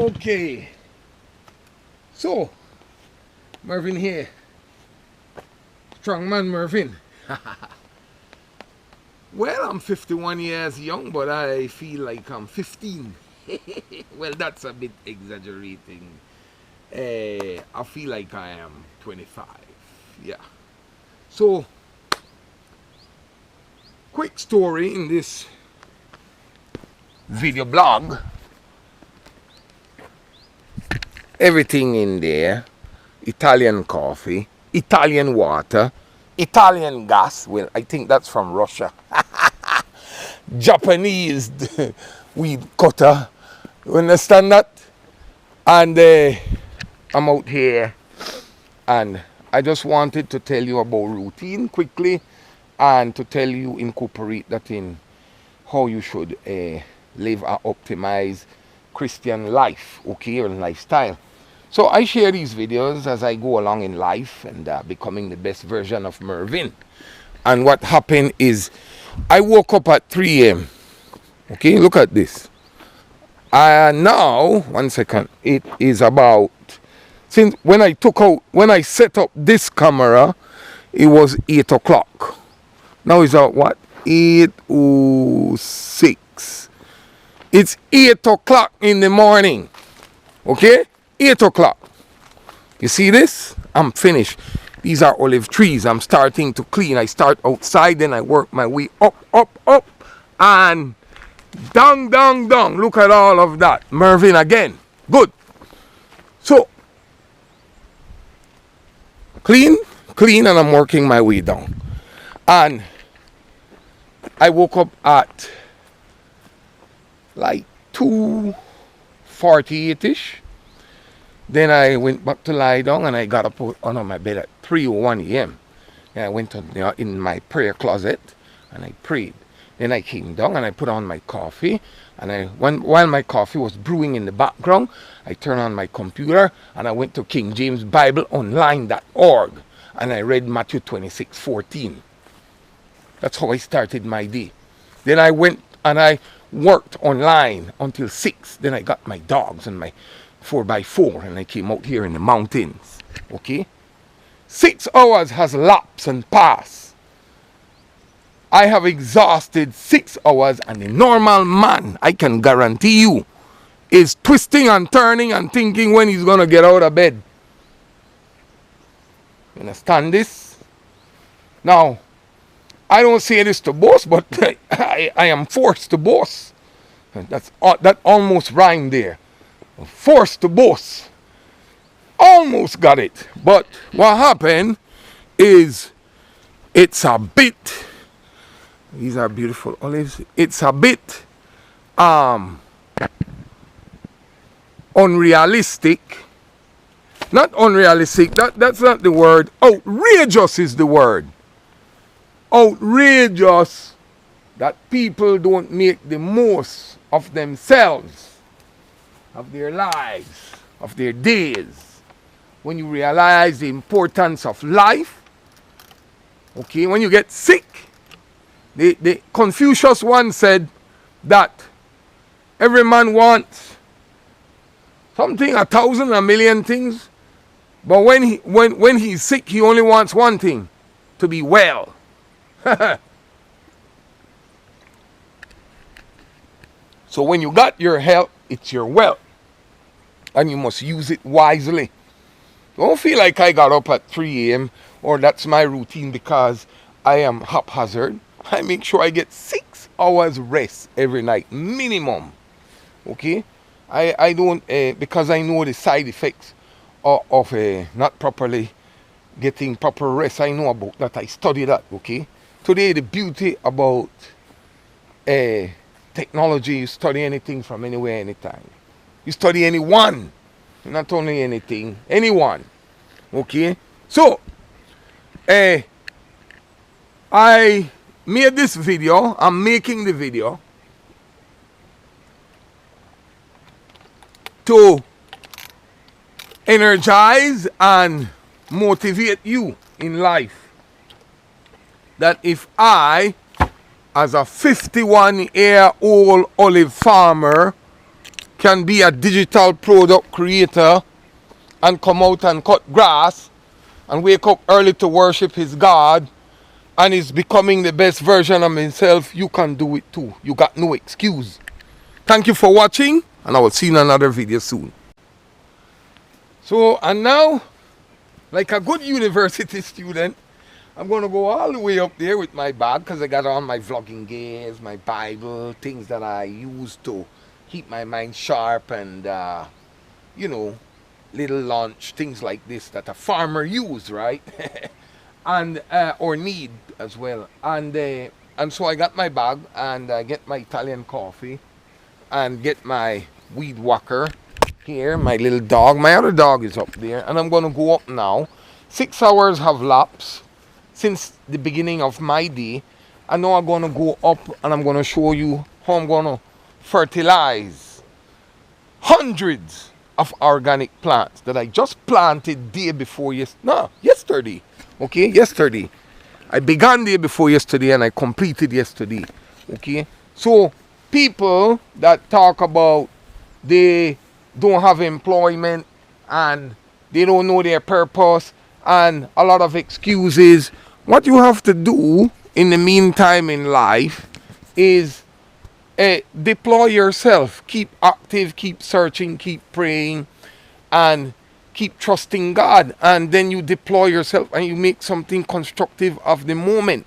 Okay, so Mervin here, strongman Mervin. Well, I'm 51 years young, but I feel like I'm 15. Well, that's a bit exaggerating. I feel like I am 25. Yeah. So, quick story in this video blog. Everything in there: Italian coffee, Italian water, Italian gas. Well, I think that's from Russia. Japanese weed cutter. You understand that? And I'm out here, and I just wanted to tell you about routine quickly, and to tell you incorporate that in how you should live an optimized Christian life, okay, or lifestyle. So I share these videos as I go along in life and becoming the best version of Mervin. And what happened is I woke up at 3 a.m. Okay, look at this. Now, 1 second, it is about, since when I set up this camera, it was 8 o'clock. Now it's at what? 8:06. It's 8 o'clock in the morning. Okay? 8 o'clock. You see this? I'm finished. These are olive trees. I'm starting to clean. I start outside, then I work my way up, and down. Look at all of that. Mervin again. Good. So, clean, and I'm working my way down. And I woke up at like 2:48-ish. Then I went back to lie down, and I got up on my bed at 3:01 a.m. And I went in my prayer closet and I prayed. Then I came down and I put on my coffee, and while my coffee was brewing in the background, I turned on my computer and I went to King James Bible Online.org, and I read Matthew 26:14. That's how I started my day. Then I went and I worked online until 6. Then I got my dogs and my 4x4, and I came out here in the mountains. Okay? 6 hours has lapsed and passed. I have exhausted 6 hours, and the normal man, I can guarantee you, is twisting and turning and thinking when he's going to get out of bed. You understand this? Now, I don't say this to boast, but I am forced to boast. That almost rhymed there. Forced to boast. Almost got it. But what happened is it's a bit, these are beautiful olives, it's a bit unrealistic. Not unrealistic, that's not the word. Outrageous is the word. Outrageous that people don't make the most of themselves, of their lives, of their days. When you realize the importance of life, okay, when you get sick, the Confucius once said that every man wants something, 1,000, 1,000,000 things, but when he's sick, he only wants one thing: to be well. So when you got your health, it's your wealth, and you must use it wisely. Don't feel like I got up at 3 a.m. or that's my routine because I am haphazard. I make sure I get 6 hours rest every night, minimum. Okay? I don't, because I know the side effects of not properly getting proper rest. I know about that. I study that. Okay? Today, the beauty about technology, you study anything from anywhere, anytime. You study anyone. Not only anything, anyone. Okay? So, I made this video. I'm making the video to energize and motivate you in life. That if I, as a 51-year-old olive farmer, can be a digital product creator and come out and cut grass and wake up early to worship his God and is becoming the best version of himself, you can do it too. You got no excuse. Thank you for watching, and I will see you in another video soon. So, and now, like a good university student, I'm going to go all the way up there with my bag because I got on my vlogging gears, my Bible, things that I use to keep my mind sharp and, you know, little lunch, things like this that a farmer use, right? And or need as well. And so I got my bag and I get my Italian coffee and get my weed whacker here, my little dog. My other dog is up there, and I'm going to go up now. 6 hours have lapsed since the beginning of my day. And now I'm going to go up and I'm going to show you how I'm going to fertilize hundreds of organic plants that I just planted day before yesterday. Okay, yesterday. I began day before yesterday and I completed yesterday. Okay, so people that talk about they don't have employment and they don't know their purpose and a lot of excuses, what you have to do in the meantime in life is deploy yourself. Keep active, keep searching, keep praying, and keep trusting God. And then you deploy yourself and you make something constructive of the moment.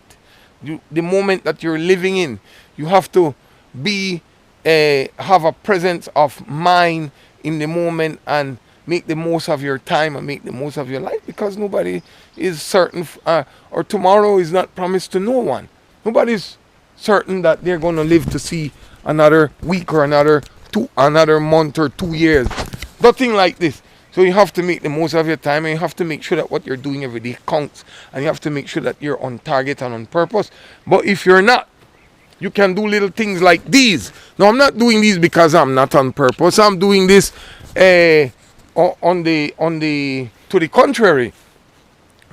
The moment that you're living in. You have to have a presence of mind in the moment and make the most of your time and make the most of your life, because nobody is certain or tomorrow is not promised to no one. Nobody's certain that they're going to live to see another week or another month or 2 years. Nothing like this. So you have to make the most of your time, and you have to make sure that what you're doing every day counts, and you have to make sure that you're on target and on purpose. But if you're not, you can do little things like these. Now, I'm not doing these because I'm not on purpose. I'm doing this to the contrary.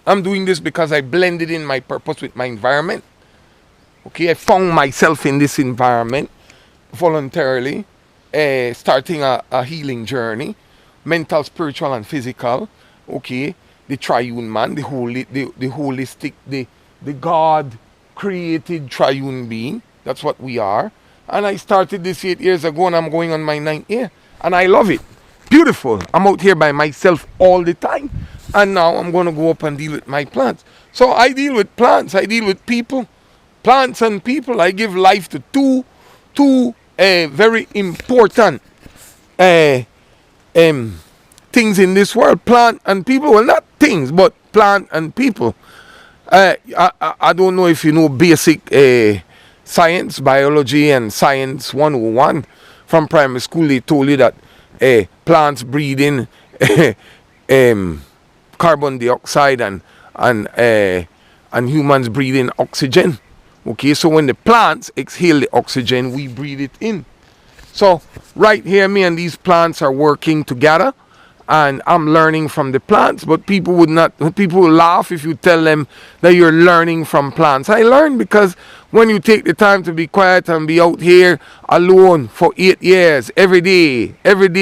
I'm doing this because I blended in my purpose with my environment. Okay, I found myself in this environment voluntarily, starting a healing journey, mental, spiritual, and physical. Okay, the triune man, the holistic, the God created triune being. That's what we are. And I started this 8 years ago, and I'm going on my 9th year, and I love it. Beautiful. I'm out here by myself all the time, and now I'm going to go up and deal with my plants. So I deal with plants. I deal with people. Plants and people. I give life to two very important things in this world. Plant and people. Well, not things, but plant and people. I don't know if you know basic science, biology, and science 101 from primary school. They told you that plants breathe in carbon dioxide and humans breathe in oxygen. Okay, so when the plants exhale the oxygen, we breathe it in. So right here, me and these plants are working together, and I'm learning from the plants. But people will laugh if you tell them that you're learning from plants. I learn because when you take the time to be quiet and be out here alone for 8 years, every day,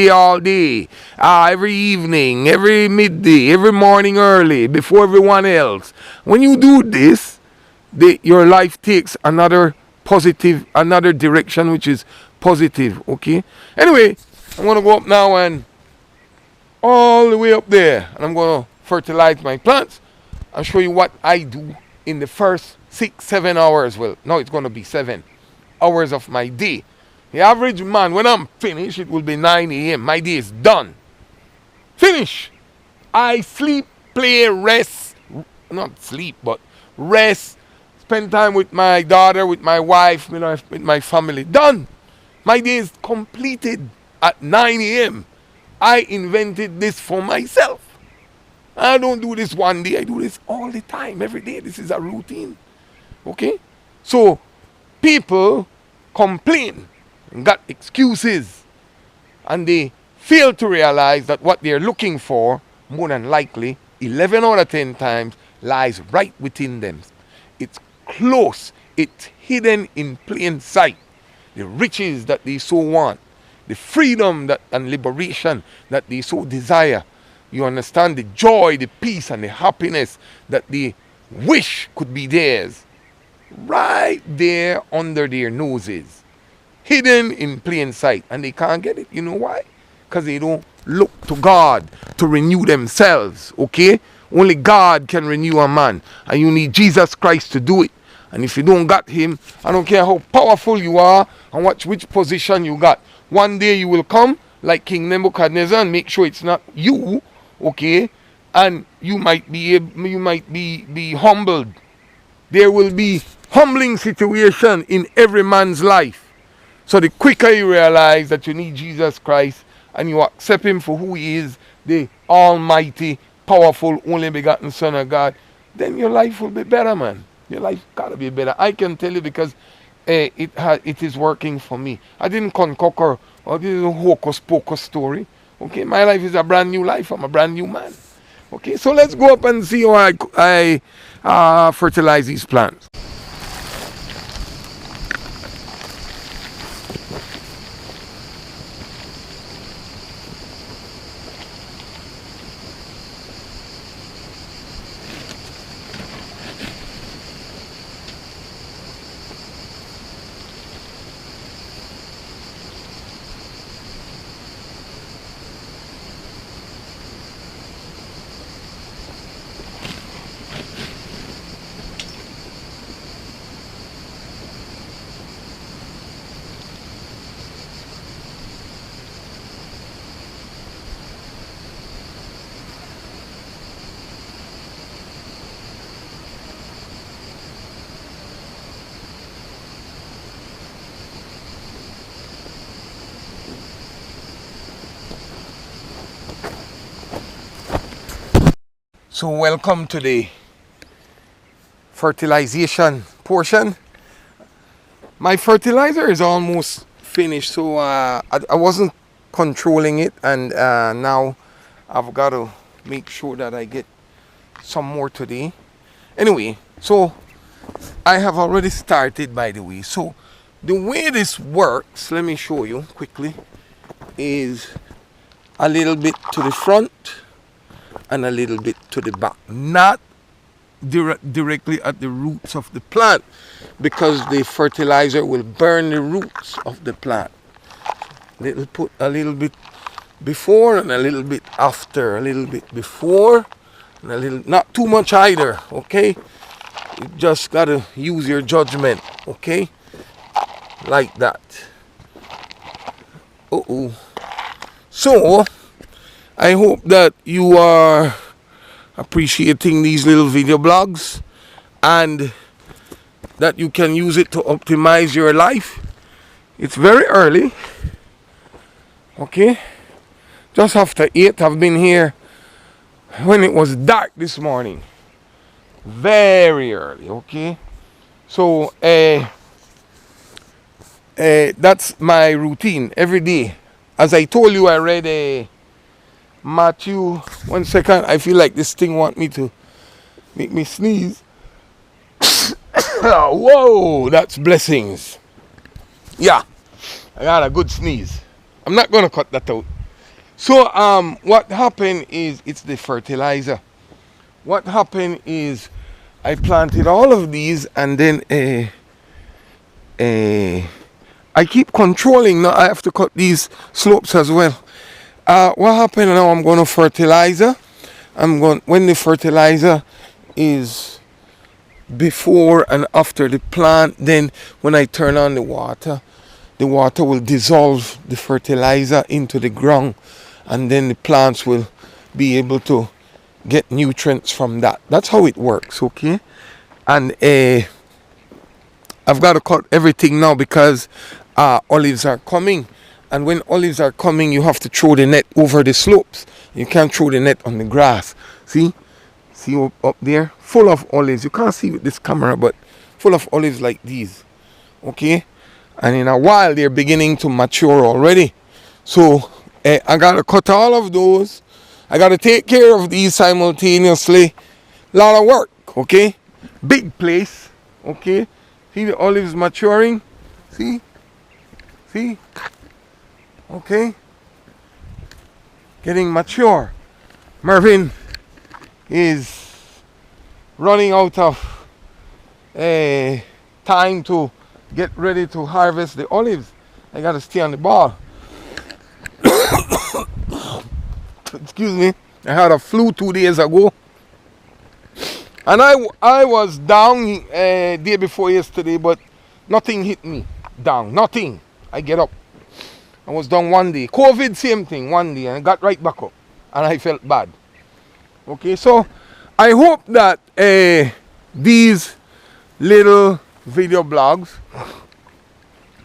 all day, every evening, every midday, every morning early, before everyone else. When you do this, your life takes another direction, which is positive. Okay, anyway, I'm going to go up now and all the way up there, and I'm going to fertilize my plants and show you what I do in the first 6-7 hours. Well, now it's going to be 7 hours of my day. The average man, when I'm finished, it will be 9 a.m. My day is done. Finish. I sleep, play, rest. Not sleep, but rest. Spend time with my daughter, with my wife, with my family. Done. My day is completed at 9 a.m. I invented this for myself. I don't do this one day. I do this all the time, every day. This is a routine. Okay? So, people complain and got excuses. And they fail to realize that what they're looking for, more than likely, 11 out of 10 times, lies right within them. It's close. It's hidden in plain sight. The riches that they so want the freedom that and liberation that they so desire. You understand the joy, the peace, and the happiness that they wish could be theirs. Right there under their noses. Hidden in plain sight. And they can't get it. You know why? Because they don't look to God to renew themselves. Okay? Only God can renew a man. And you need Jesus Christ to do it. And if you don't got him, I don't care how powerful you are and which position you got. One day you will come like King Nebuchadnezzar and make sure it's not you, okay? And you might be humbled. There will be humbling situation in every man's life. So the quicker you realize that you need Jesus Christ and you accept him for who he is, the almighty, powerful, only begotten Son of God, then your life will be better, man. Your life gotta be better. I can tell you because it is working for me. I didn't concoct or this is a hocus pocus story. Okay, my life is a brand new life. I'm a brand new man. Okay, so let's go up and see how I fertilize these plants. So welcome to the fertilization portion. My fertilizer is almost finished, so I wasn't controlling it, and now I've got to make sure that I get some more today. Anyway, so I have already started, by the way. So the way this works, let me show you quickly, is a little bit to the front and a little bit to the back, not directly at the roots of the plant, because the fertilizer will burn the roots of the plant. Put a little bit before and a little bit after, a little bit before and a little, not too much either, okay? You just gotta use your judgment, okay? Like that. So I hope that you are appreciating these little video blogs and that you can use it to optimize your life. It's very early, okay? Just after 8. I've been here when it was dark this morning. Very early, okay? So that's my routine every day. As I told you, I read Matthew. 1 second, I feel like this thing want me to make me sneeze. Whoa, that's blessings. Yeah, I got a good sneeze. I'm not gonna cut that out. So what happened is, it's the fertilizer. What happened is I planted all of these, and then I keep controlling. Now I have to cut these slopes as well. What happened now, I'm going to fertilizer. When the fertilizer is before and after the plant, then when I turn on the water will dissolve the fertilizer into the ground, and then the plants will be able to get nutrients from that. That's how it works, okay? And I've got to cut everything now because olives are coming. And when olives are coming, you have to throw the net over the slopes. You can't throw the net on the grass. See up there? Full of olives. You can't see with this camera, but full of olives like these. Okay? And in a while, they're beginning to mature already. So I got to cut all of those. I got to take care of these simultaneously. A lot of work, okay? Big place, okay? See the olives maturing? See? Okay? Getting mature. Mervin is running out of time to get ready to harvest the olives. I gotta stay on the ball. Excuse me. I had a flu 2 days ago. And I was down day before yesterday, but nothing hit me down. Nothing. I get up. I was down one day. COVID, same thing, one day, and I got right back up. And I felt bad. Okay, so I hope that these little video blogs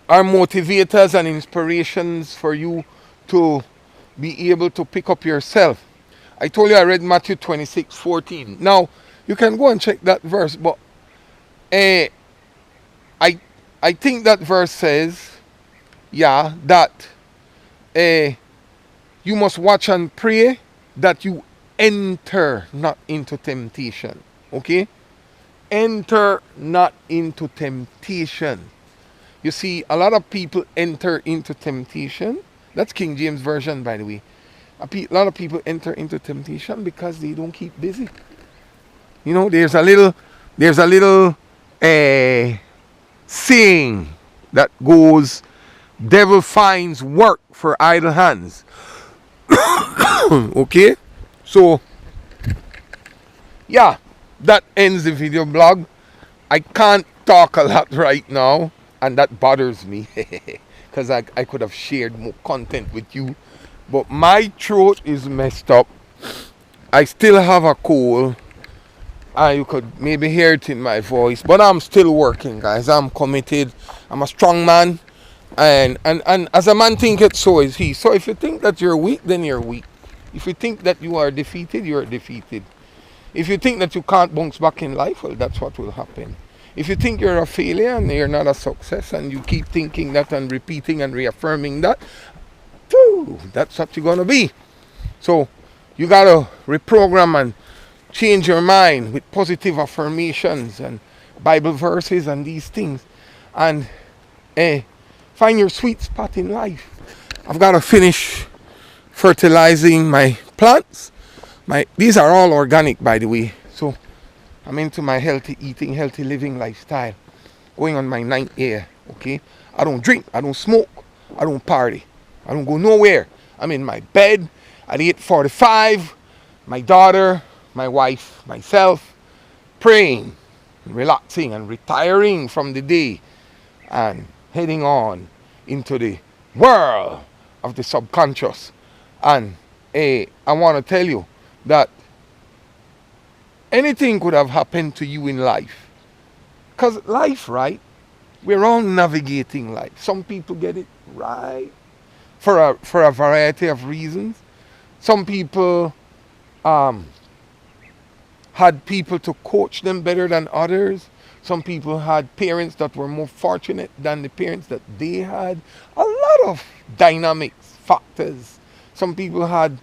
are motivators and inspirations for you to be able to pick up yourself. I told you I read Matthew 26:14. Now, you can go and check that verse, but I think that verse says, yeah, that you must watch and pray that you enter not into temptation. Okay? Enter not into temptation. You see, a lot of people enter into temptation. That's King James Version, by the way. A lot of people enter into temptation because they don't keep busy. You know, there's a little saying that goes, devil finds work for idle hands. Okay? So, yeah, that ends the video blog. I can't talk a lot right now, and that bothers me because I could have shared more content with you, but my throat is messed up. I still have a cold. You could maybe hear it in my voice, but I'm still working, guys. I'm committed. I'm a strong man, and as a man thinketh, so is he. So if you think that you're weak, then you're weak. If you think that you are defeated, you are defeated. If you think that you can't bounce back in life, well, that's what will happen. If you think you're a failure and you're not a success, and you keep thinking that and repeating and reaffirming that, that's what you're going to be. So you got to reprogram and change your mind with positive affirmations and Bible verses and these things, and find your sweet spot in life. I've got to finish fertilizing my plants. These are all organic, by the way. So I'm into my healthy eating, healthy living lifestyle. Going on my 9th year. Okay, I don't drink, I don't smoke, I don't party, I don't go nowhere. I'm in my bed at 8:45. My daughter, my wife, myself, praying, relaxing, and retiring from the day, and heading on into the world of the subconscious. And I want to tell you that anything could have happened to you in life. Because life, right? We're all navigating life. Some people get it right for a variety of reasons. Some people had people to coach them better than others. Some people had parents that were more fortunate than the parents that they had. A lot of dynamics, factors. Some people had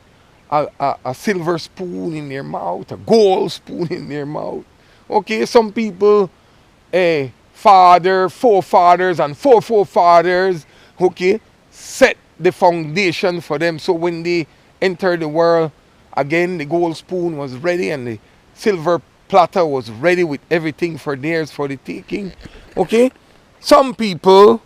a silver spoon in their mouth, a gold spoon in their mouth. Okay, some people, forefathers, and forefathers, okay, set the foundation for them. So when they entered the world, again, the gold spoon was ready and the silver platter was ready with everything for theirs for the taking. Okay, some people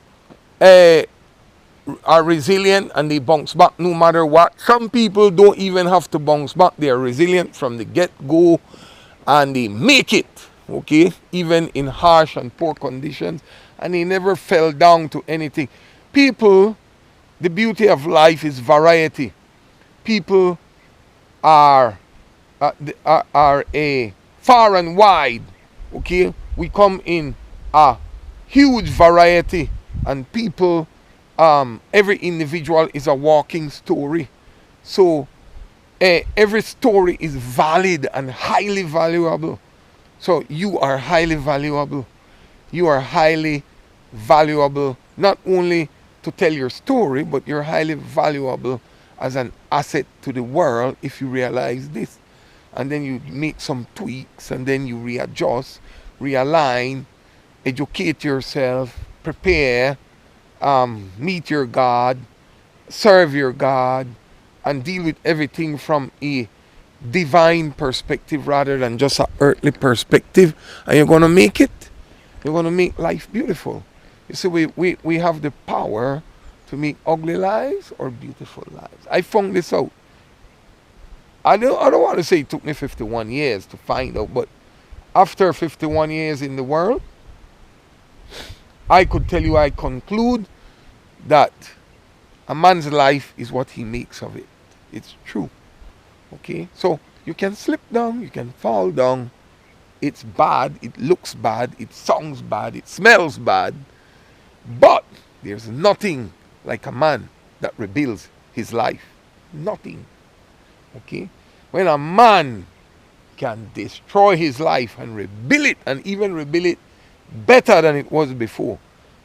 are resilient and they bounce back no matter what. Some people don't even have to bounce back. They are resilient from the get-go and they make it, okay, even in harsh and poor conditions, and they never fell down to anything. People, the beauty of life is variety. People are a far and wide, okay. We come in a huge variety, and people, every individual is a walking story. So every story is valid and highly valuable. So you are highly valuable. You are highly valuable not only to tell your story, but you're highly valuable as an asset to the world if you realize this. And then you make some tweaks, and then you readjust, realign, educate yourself, prepare, meet your God, serve your God and deal with everything from a divine perspective rather than just an earthly perspective, and you're going to make it. You're going to make life beautiful. You see, we have the power to make ugly lives or beautiful lives. I found this out. I don't want to say it took me 51 years to find out, but after 51 years in the world, I could tell you, I conclude that a man's life is what he makes of it. It's true. Okay? So you can slip down, you can fall down. It's bad, it looks bad, it sounds bad, it smells bad. But there's nothing like a man that rebuilds his life. Nothing. Okay? When a man can destroy his life and rebuild it, and even rebuild it better than it was before,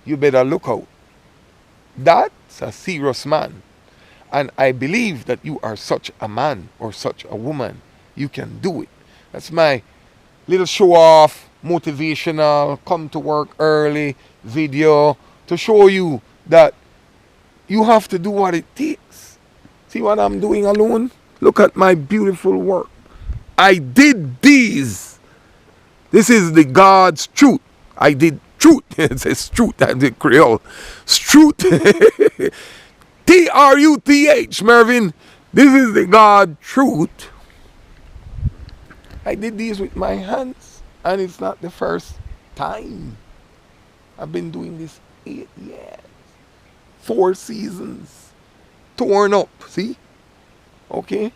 you better look out. That's a serious man. And I believe that you are such a man or such a woman. You can do it. That's my little show off, motivational, come to work early video to show you that you have to do what it takes. See what I'm doing alone? Look at my beautiful work. I did these. This is the God's truth. I did truth. It says truth and the Creole. Truth. Truth, Mervin. This is the God truth. I did these with my hands, and it's not the first time. I've been doing this 8 years. 4 seasons. Torn up, see? Okay?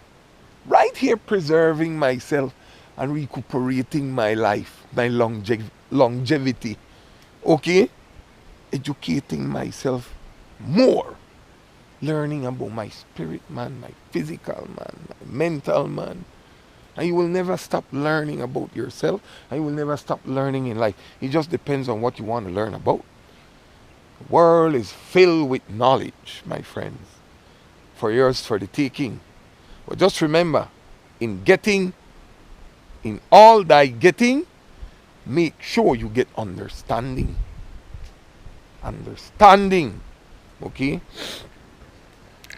Right here preserving myself and recuperating my life, my longevity. Okay? Educating myself more. Learning about my spirit man, my physical man, my mental man. And you will never stop learning about yourself. And you will never stop learning in life. It just depends on what you want to learn about. The world is filled with knowledge, my friends. For yours, for the taking. But just remember, in all thy getting, make sure you get understanding. Understanding. Okay?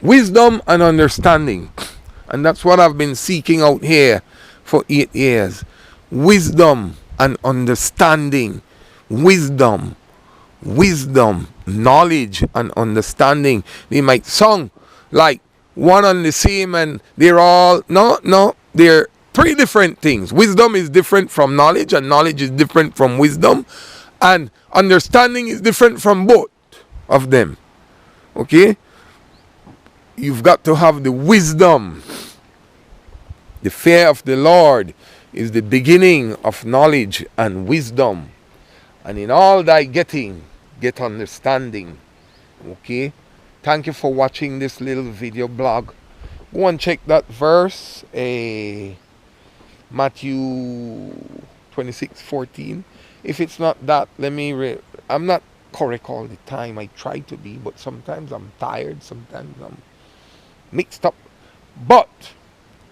Wisdom and understanding. And that's what I've been seeking out here for 8 years. Wisdom and understanding. Wisdom, knowledge and understanding. They might sound like one and the same, and they're all, no, they're 3 different things. Wisdom is different from knowledge, and knowledge is different from wisdom, and understanding is different from both of them. Okay? You've got to have the wisdom. The fear of the Lord is the beginning of knowledge and wisdom. And in all thy getting, get understanding. Okay? Thank you for watching this little video blog. Go and check that verse, Matthew 26:14. If it's not that, I'm not correct all the time. I try to be, but sometimes I'm tired, sometimes I'm mixed up. But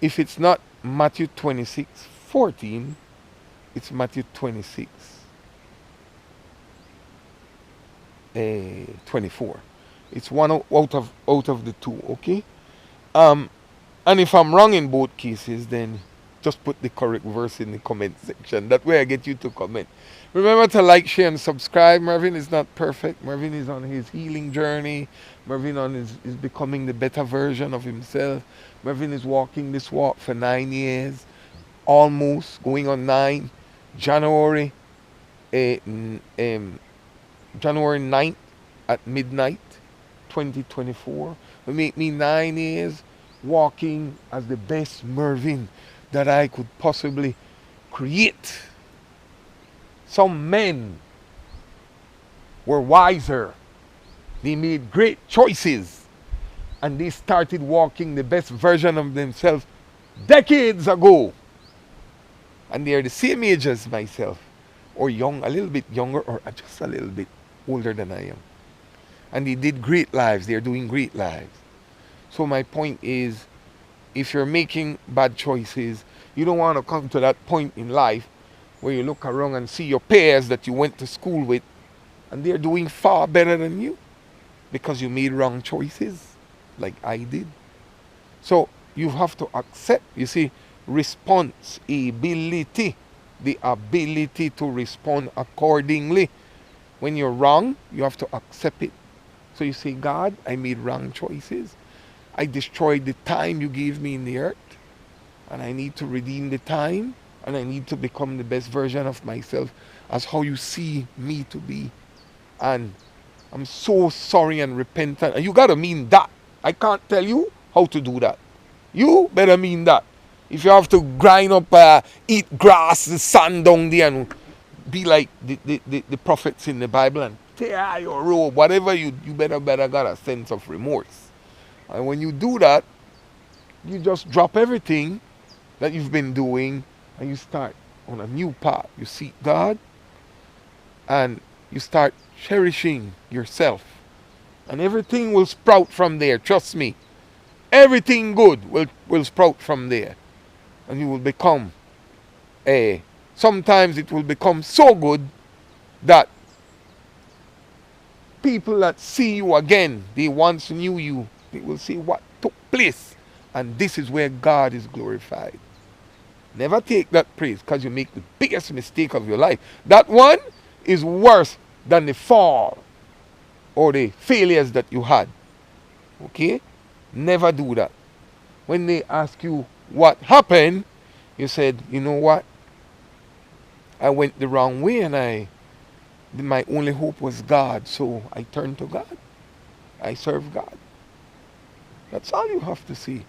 if it's not Matthew 26:14, it's Matthew 26:24. It's one out of the 2, okay? And if I'm wrong in both cases, then just put the correct verse in the comment section. That way I get you to comment. Remember to like, share, and subscribe. Mervin is not perfect. Mervin is on his healing journey. Mervin is becoming the better version of himself. Mervin is walking this walk for 9 years. Almost going on 9. January 9th at midnight 2024 will make me 9 years walking as the best Mervin that I could possibly create. Some men were wiser. They made great choices, and they started walking the best version of themselves decades ago. And they are the same age as myself, or young, a little bit younger, or just a little bit older than I am. And they did great lives. They are doing great lives. So my point is, if you're making bad choices, you don't want to come to that point in life where you look around and see your peers that you went to school with, and they're doing far better than you because you made wrong choices. like I did. So you have to accept, you see, response ability, the ability to respond accordingly. When you're wrong, you have to accept it. So you say, God, I made wrong choices. I destroyed the time you gave me in the earth, and I need to redeem the time, and I need to become the best version of myself as how you see me to be. And I'm so sorry and repentant. And you gotta mean that. I can't tell you how to do that. You better mean that. If you have to grind up, eat grass, the sand down there, and be like the prophets in the Bible and tear your robe, whatever you better got a sense of remorse. And when you do that, you just drop everything that you've been doing and you start on a new path. You seek God and you start cherishing yourself. And everything will sprout from there, trust me. Everything good will sprout from there. And you will become sometimes it will become so good that people that see you again, they once knew you, they will see what took place. And this is where God is glorified. Never take that praise because you make the biggest mistake of your life. That one is worse than the fall or the failures that you had. Okay? Never do that. When they ask you what happened, you said, you know what? I went the wrong way and my only hope was God. So I turned to God. I serve God. That's all you have to see.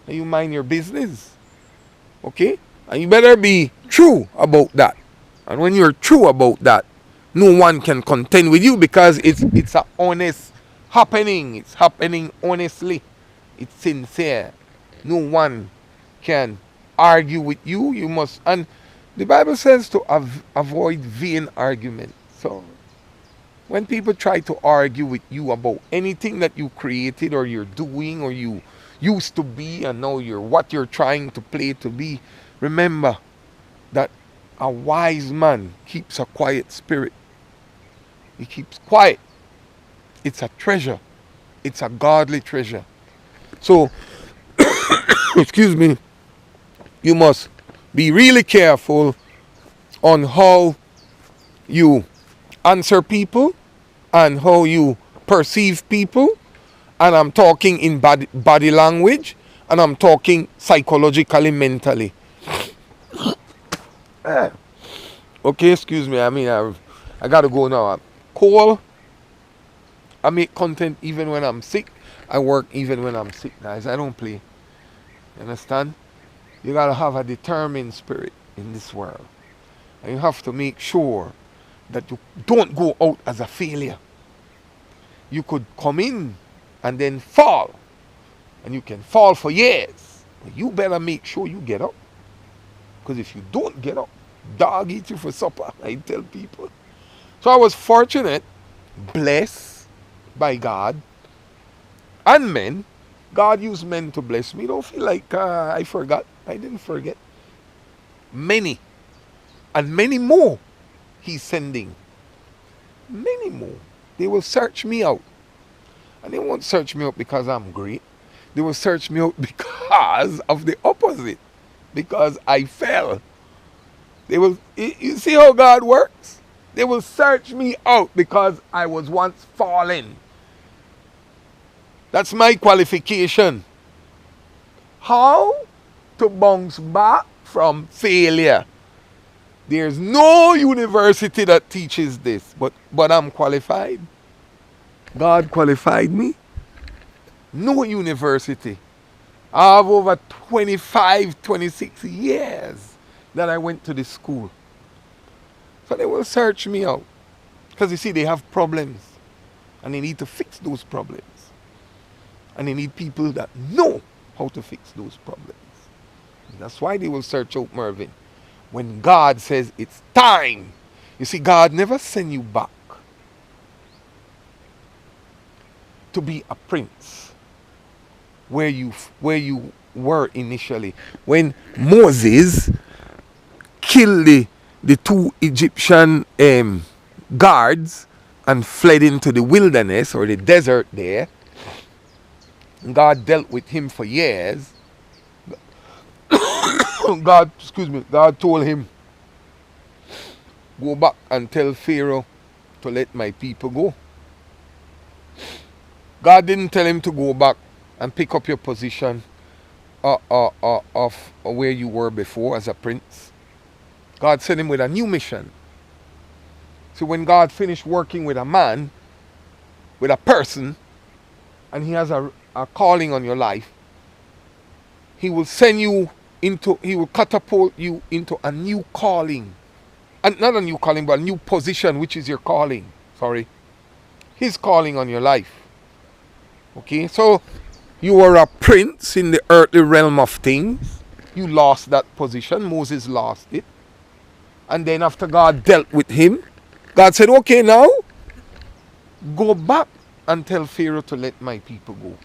And you mind your business. Okay? And you better be true about that. And when you're true about that, no one can contend with you because it's an honest happening. It's happening honestly. It's sincere. No one can argue with you. You must, and the Bible says to avoid vain argument. So when people try to argue with you about anything that you created or you're doing or you used to be and now you're what you're trying to play to be, remember that a wise man keeps a quiet spirit. He keeps quiet. It's a treasure. It's a godly treasure. So, excuse me, you must be really careful on how you answer people and how you perceive people. And I'm talking in body language and I'm talking psychologically, mentally. Okay, excuse me. I mean, I got to go now. I'm cold. I make content even when I'm sick. I work even when I'm sick, guys. I don't play. You understand? You got to have a determined spirit in this world. And you have to make sure that you don't go out as a failure. You could come in and then fall. And you can fall for years. But you better make sure you get up. Because if you don't get up, dog eat you for supper, I tell people. So I was fortunate, blessed by God and men. God used men to bless me. Don't feel like I forgot. I didn't forget. Many. And many more he's sending. Many more. They will search me out. And they won't search me out because I'm great. They will search me out because of the opposite. Because I fell. They will, you see how God works? They will search me out because I was once fallen. That's my qualification. How to bounce back from failure. There's no university that teaches this, but I'm qualified. God qualified me. No university. I have over 25, 26 years that I went to this school. So they will search me out. Because you see, they have problems. And they need to fix those problems. And they need people that know how to fix those problems. And that's why they will search out Mervin. When God says it's time. You see, God never send you back to be a prince where you were initially. When Moses killed the two Egyptian guards and fled into the wilderness or the desert there, God dealt with him for years. God told him, go back and tell Pharaoh to let my people go. God didn't tell him to go back and pick up your position of where you were before as a prince. God sent him with a new mission. So when God finished working with a man, with a person, and he has a calling on your life, he will he will catapult you into a new calling. And not a new calling, but a new position, which is your calling. Sorry. His calling on your life. Okay, so you were a prince in the earthly realm of things. You lost that position. Moses lost it. And then after God dealt with him, God said, okay, now go back and tell Pharaoh to let my people go.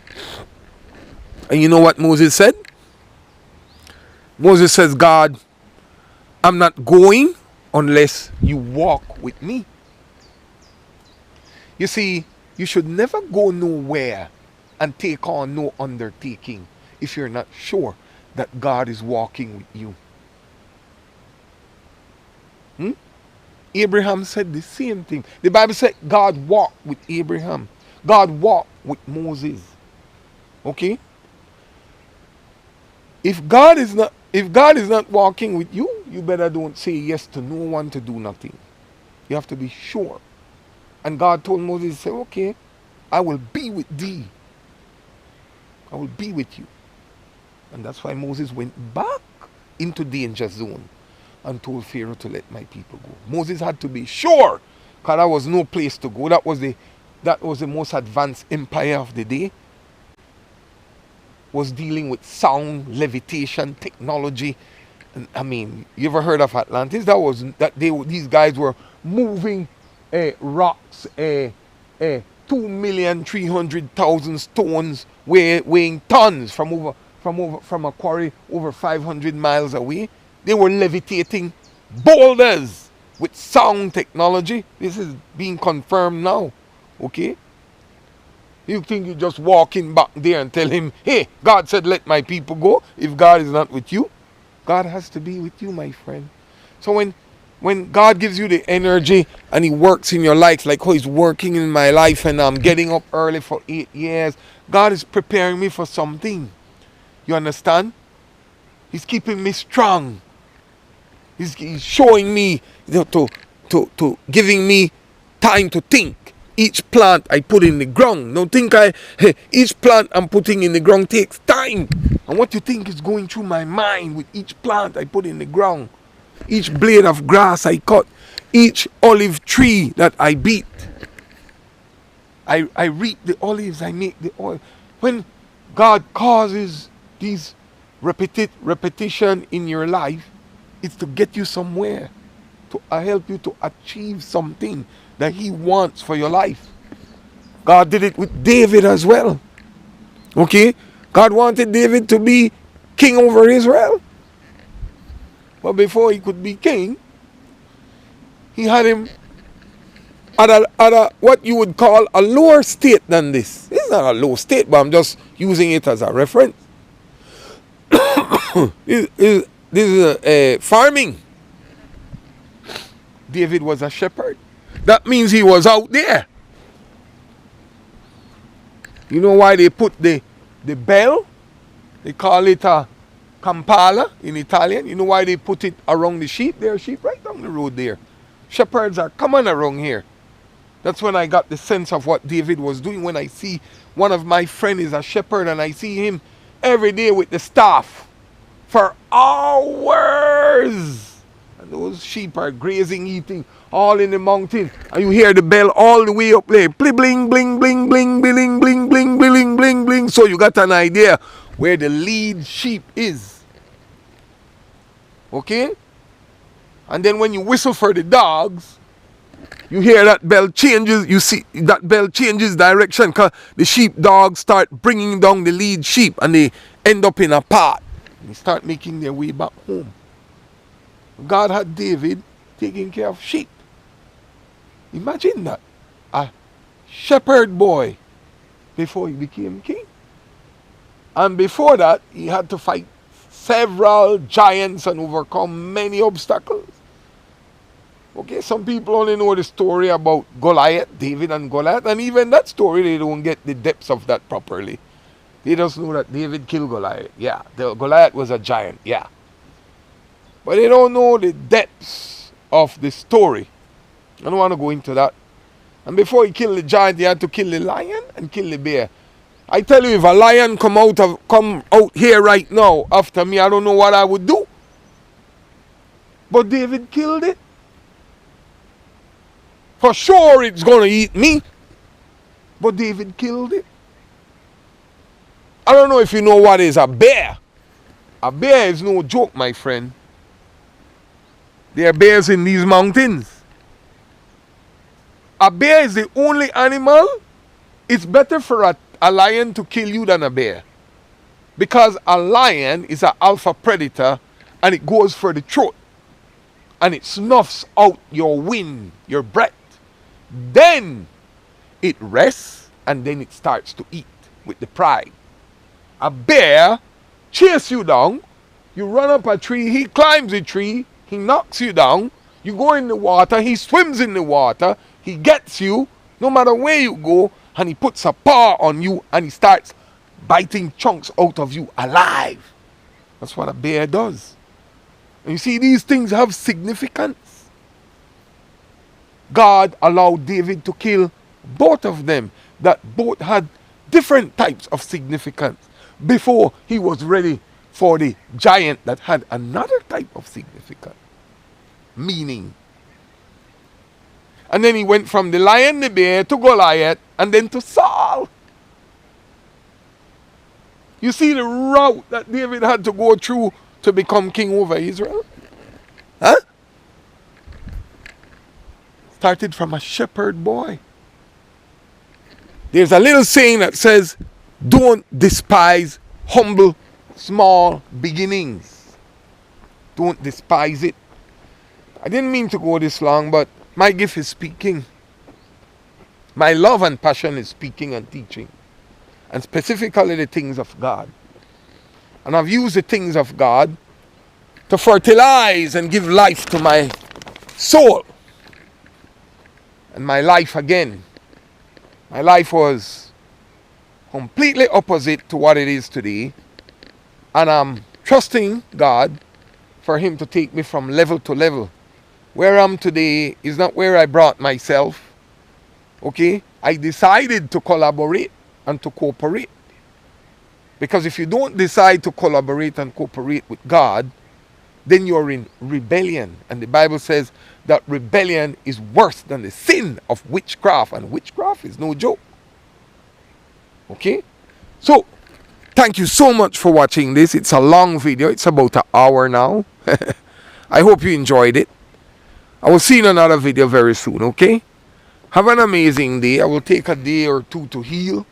And you know what Moses said? Moses says, God, I'm not going unless you walk with me. You see, you should never go nowhere and take on no undertaking if you're not sure that God is walking with you. Abraham said the same thing. The Bible said God walked with Abraham. God walked with Moses. Okay? If God is not walking with you, you better don't say yes to no one to do nothing. You have to be sure. And God told Moses, say, okay, I will be with thee. I will be with you. And that's why Moses went back into danger zone and told Pharaoh to let my people go. Moses had to be sure, because there was no place to go. That was the most advanced empire of the day. Was dealing with sound, levitation, technology. And, I mean, you ever heard of Atlantis? These guys were moving rocks, 2,300,000 stones weighing tons from a quarry over 500 miles away. They were levitating boulders with sound technology. This is being confirmed now. Okay? You think you just walk in back there and tell him, hey, God said let my people go. If God is not with you, God has to be with you, my friend. So when God gives you the energy and he works in your life like how he's working in my life, and I'm getting up early for 8 years, God is preparing me for something. You understand? He's keeping me strong. He's showing me, to giving me time to think. Each plant I put in the ground. Don't think each plant I'm putting in the ground takes time. And what you think is going through my mind with each plant I put in the ground? Each blade of grass I cut. Each olive tree that I beat. I reap the olives, I make the oil. When God causes these repetition in your life, it's to get you somewhere, to help you to achieve something that he wants for your life. God did it with David as well. Okay? God wanted David to be king over Israel. But before he could be king, he had him at a what you would call a lower state than this. This is not a low state, but I'm just using it as a reference. This is farming. David was a shepherd. That means he was out there. You know why they put the bell? They call it a campana in Italian. You know why they put it around the sheep? There are sheep right down the road there. Shepherds are common around here. That's when I got the sense of what David was doing. When I see one of my friends is a shepherd and I see him every day with the staff for hours. And those sheep are grazing, eating, all in the mountain. And you hear the bell all the way up there. Bling, bling, bling, bling, bling, bling, bling, bling, bling, bling, bling. So you got an idea where the lead sheep is. Okay? And then when you whistle for the dogs, you hear that bell changes. You see that bell changes direction because the sheep dogs start bringing down the lead sheep and they end up in a path. They start making their way back home. God had David taking care of sheep. Imagine that. A shepherd boy before he became king. And before that, he had to fight several giants and overcome many obstacles. Okay, some people only know the story about Goliath, David and Goliath, and even that story, they don't get the depths of that properly. They just know that David killed Goliath. Yeah, the Goliath was a giant. Yeah. But they don't know the depths of the story. I don't want to go into that. And before he killed the giant, he had to kill the lion and kill the bear. I tell you, if a lion come out here right now after me, I don't know what I would do. But David killed it. For sure it's going to eat me. But David killed it. I don't know if you know what is a bear. A bear is no joke, my friend. There are bears in these mountains. A bear is the only animal. It's better for a lion to kill you than a bear. Because a lion is an alpha predator and it goes for the throat. And it snuffs out your wind, your breath. Then it rests and then it starts to eat with the pride. A bear chases you down. You run up a tree, he climbs the tree, he knocks you down. You go in the water, he swims in the water, he gets you no matter where you go, and he puts a paw on you and he starts biting chunks out of you alive. That's what a bear does. And you see, these things have significance. God allowed David to kill both of them, that both had different types of significance before he was ready for the giant that had another type of significance, meaning. And then he went from the lion, the bear, to Goliath, and then to Saul. You see the route that David had to go through to become king over Israel? Huh? Started from a shepherd boy. There's a little saying that says, don't despise humble, small beginnings. Don't despise it. I didn't mean to go this long, but my gift is speaking. My love and passion is speaking and teaching. And specifically the things of God. And I've used the things of God to fertilize and give life to my soul. And my life again. My life was completely opposite to what it is today. And I'm trusting God for Him to take me from level to level. Where I am today is not where I brought myself. Okay? I decided to collaborate and to cooperate. Because if you don't decide to collaborate and cooperate with God, then you're in rebellion. And the Bible says that rebellion is worse than the sin of witchcraft. And witchcraft is no joke. Okay? So, thank you so much for watching this. It's a long video. It's about an hour now. I hope you enjoyed it. I will see you in another video very soon, okay? Have an amazing day. I will take a day or two to heal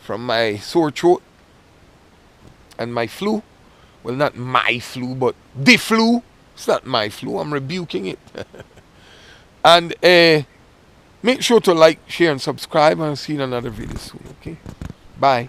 from my sore throat and my flu. Well, not my flu, but the flu. It's not my flu. I'm rebuking it. And make sure to like, share, and subscribe. I'll see you in another video soon, okay? Bye.